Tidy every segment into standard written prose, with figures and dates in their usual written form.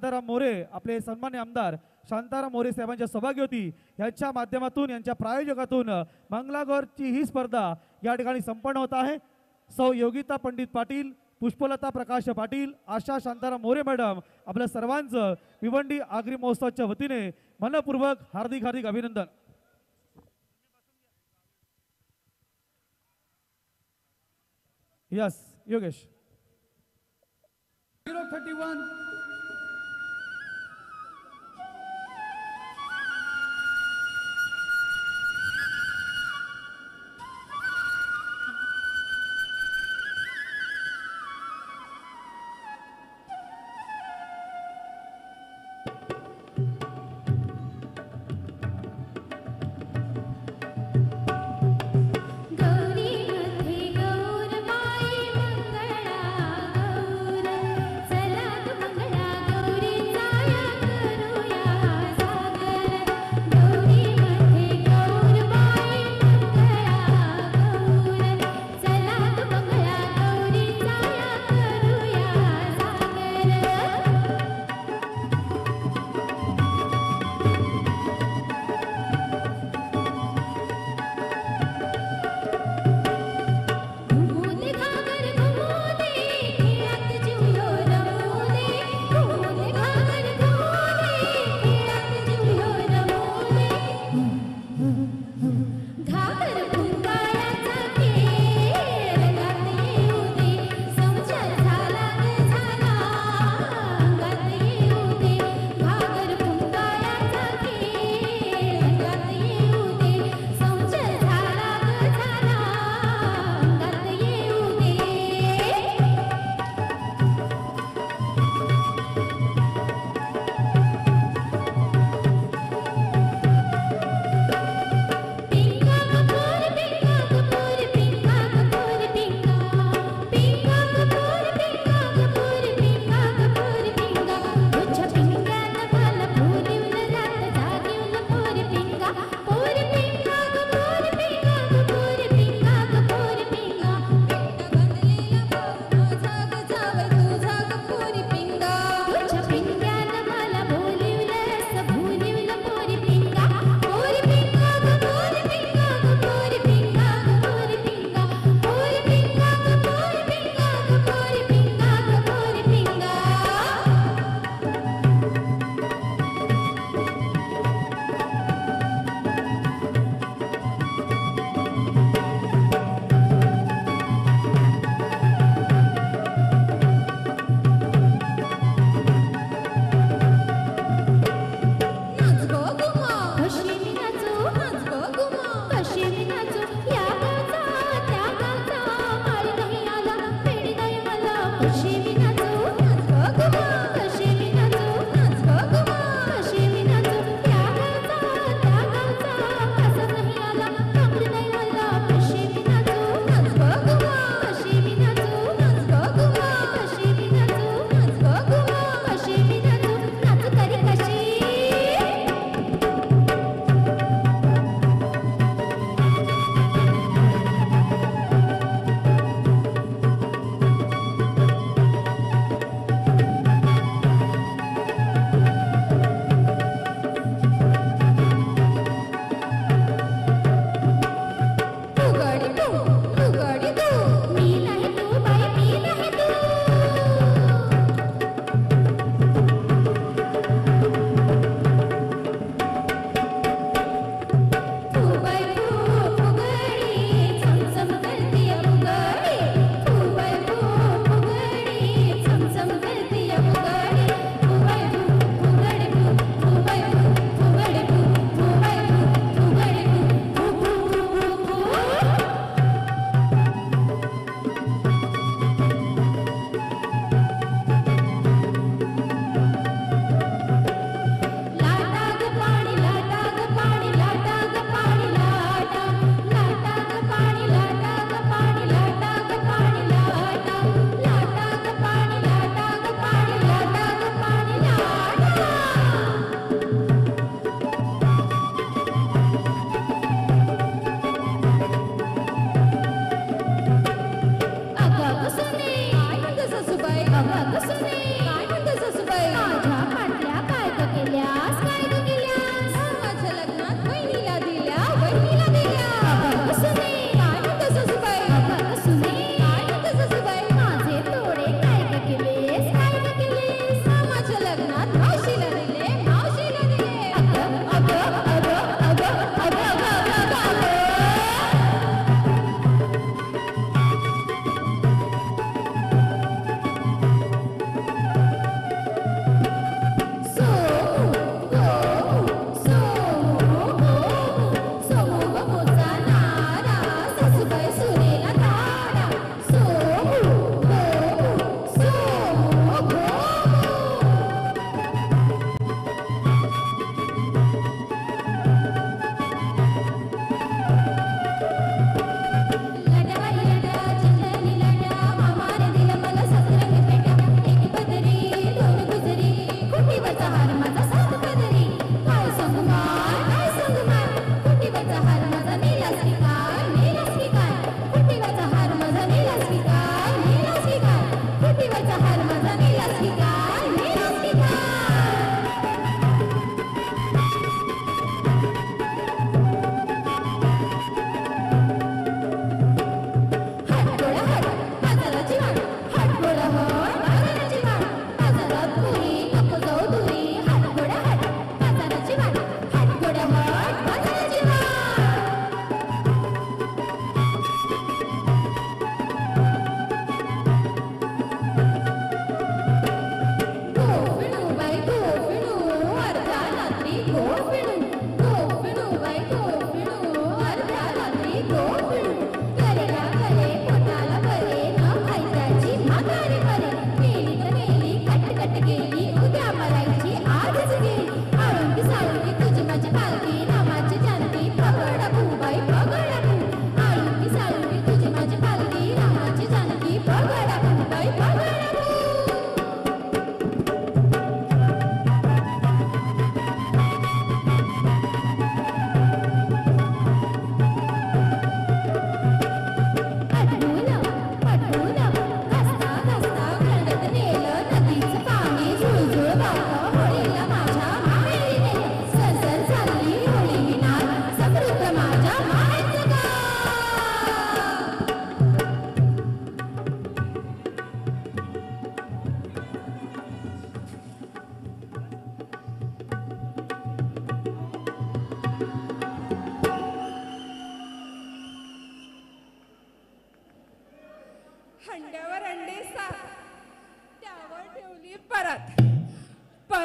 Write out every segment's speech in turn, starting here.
शांताराम मोरे आपले सन्मान्य आमदार शांताराम मोरे साहेबांच्या सौभाग्यवती यांच्या माध्यमातून यांच्या प्रायोजकातून मंगलागौरची ही स्पर्धा या ठिकाणी संपन्न होत आहे। सौ योगिता पंडित पाटील, पुष्पलता प्रकाश पाटील, आशा शांताराम मोरे मॅडम आपल्या सर्वांचं भिवंडी आगरी महोत्सवाच्या वतीने मनपूर्वक हार्दिक हार्दिक अभिनंदन। यस योगेश 031 गौरी मध्ये गौर माई मंगळा गौर चला तू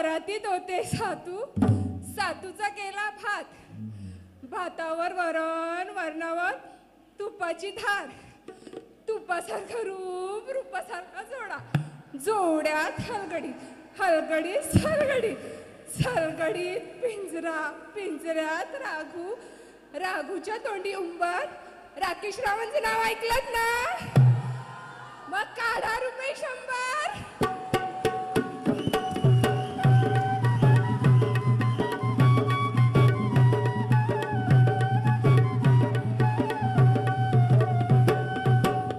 वरातीत होते सातू, सातूचा केला भात, भातावर वरण, वरणावर तुपाची धार, तुपासारखं रूप, रूपासारखा जोडा, जोड्यात हलगडीत, हलगडीत सलगडीत, सलगडीत पिंजरा, पिंजऱ्यात राघू, राघूच्या तोंडी उंबर. राकेश रावांचं नाव ऐकलत ना? मग काढा रुपये 100.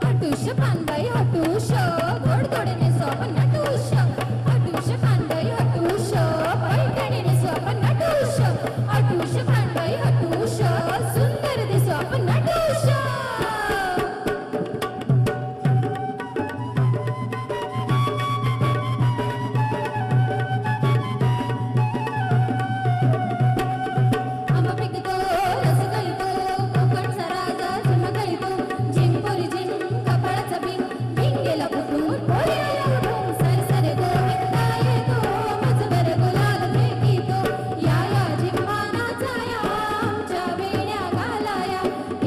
हटूश पानबाई हटूश, घोडदोडीने सोबत नटूश. हटूश पानबाई हटूश, पैठणीने सोबत नटूश. हटूश पानबाई हटूश, सुंदर दिसो आपण नटूश. आंबा पिकतो, रस गळतो, कोकणचा राजा झिम गळतो. झिंगपोरी झिंग, कपाळाचा बिंग, भिंगेला फुटून, पोळ्याला उठून. सरसरे गोविंदा येतो, मजबर गुलाल फेकितो. या या झिम्मानाचा या, आमच्या वेण्या घालाया.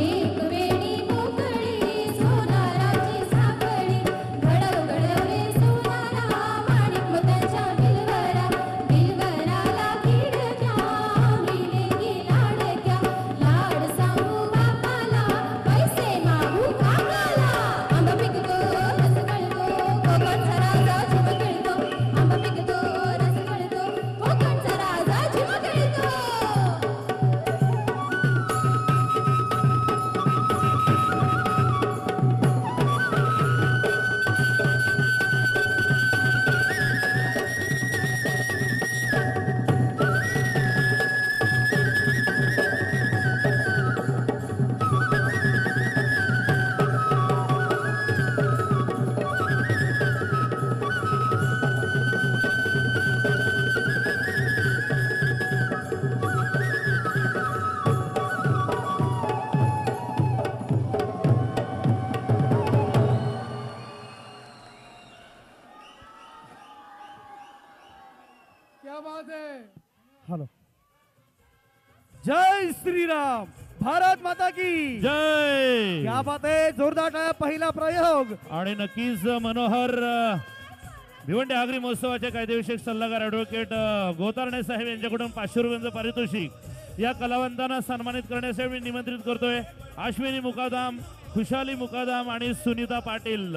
एक वेणी मोकळी, सोनाराची साखळी. घडव घडवले सोनारा, माणिक मोत्याच्या बिलवरा. बिलवराला खिडक्या, मिलेगी लाडक्या. लाड सांगू बापाला, पैसे मागू काकाला. आंबा पिकतो, रस गळतो, कोकणचा राजा झिम गळतो. आंबा पिकतो, रस गळतो, कोकणचा राजा झिम गळतो. क्या बात है. हॅलो. जय श्रीराम, भारत माता की जय. क्या बात आहे. जोरदार टाळ्या. पहिला प्रयोग. आणि नक्कीच मनोहर भिवंडी आगरी महोत्सवाचे कायदेविषयक सल्लागार ॲडव्होकेट गोतारणे साहेब यांच्याकडून 500 रुपयांचं पारितोषिक या कलावंतांना सन्मानित करण्यासाठी मी निमंत्रित करतोय. अश्विनी मुकादाम, खुशाली मुकादाम आणि सुनीता पाटील